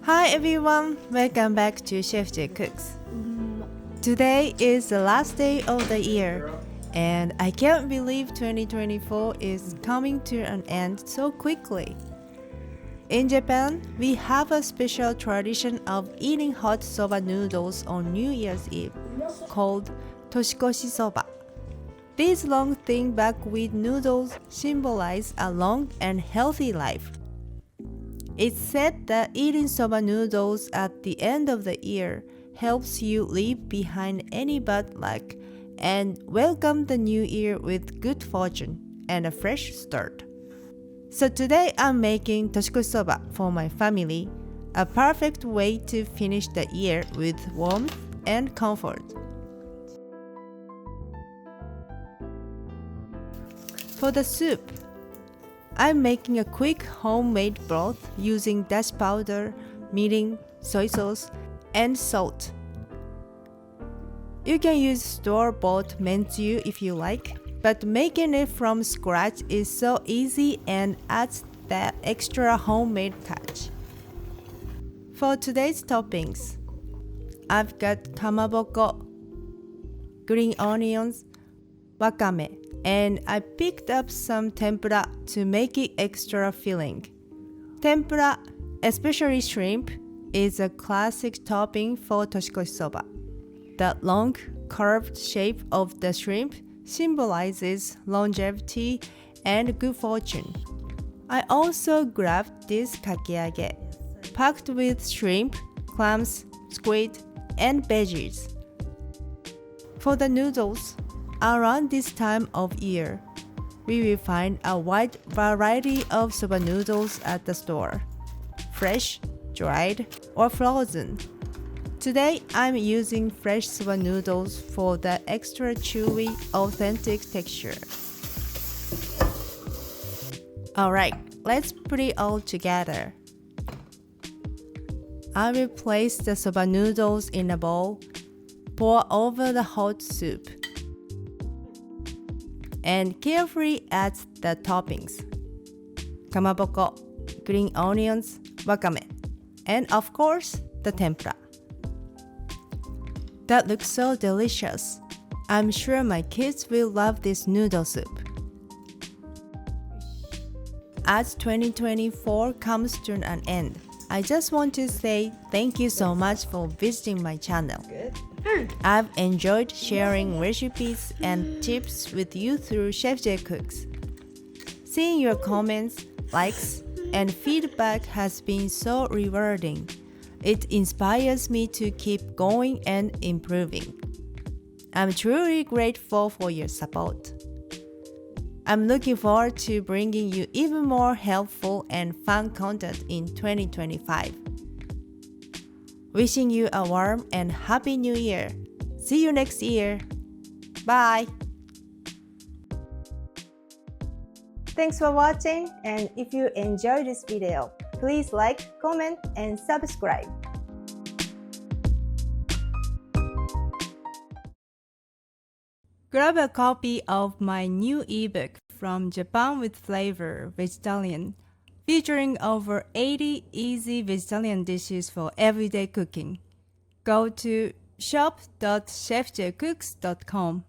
Hi everyone, welcome back to Chef J Cooks. Today is the last day of the year, and I can't believe 2024 is coming to an end so quickly. In Japan, we have a special tradition of eating hot soba noodles on New Year's Eve called Toshikoshi Soba. These long thin buckwheat noodles symbolize a long and healthy life. It's said that eating soba noodles at the end of the year helps you leave behind any bad luck and welcome the new year with good fortune and a fresh start. So today I'm making toshikoshi soba for my family, a perfect way to finish the year with warmth and comfort. For the soup, I'm making a quick homemade broth using dashi powder, mirin, soy sauce, and salt. You can use store-bought mentyu if you like, but making it from scratch is so easy and adds that extra homemade touch. For today's toppings, I've got kamaboko, green onions, wakame, and I picked up some tempura to make it extra filling. Tempura, especially shrimp, is a classic topping for toshikoshi soba. The long, curved shape of the shrimp symbolizes longevity and good fortune. I also grabbed this kakiage, packed with shrimp, clams, squid, and veggies. For the noodles, around this time of year, we will find a wide variety of soba noodles at the store, fresh, dried, or frozen. Today, I'm using fresh soba noodles for the extra chewy, authentic texture. Alright, let's put it all together. I will place the soba noodles in a bowl, pour over the hot soup, and carefully add the toppings: kamaboko, green onions, wakame, and of course, the tempura. That looks so delicious. I'm sure my kids will love this noodle soup. As 2024 comes to an end, I just want to say thank you so much for visiting my channel. I've enjoyed sharing recipes and tips with you through Chef J Cooks. Seeing your comments, likes, and feedback has been so rewarding. It inspires me to keep going and improving. I'm truly grateful for your support. I'm looking forward to bringing you even more helpful and fun content in 2025. Wishing you a warm and happy new year. See you next year. Bye. Thanks for watching, and if you enjoyed this video, please like, comment, and subscribe. Grab a copy of my new ebook from Japan with Flavor Vegetarian, featuring over 80 easy vegetarian dishes for everyday cooking. Go to shop.chefjcooks.com.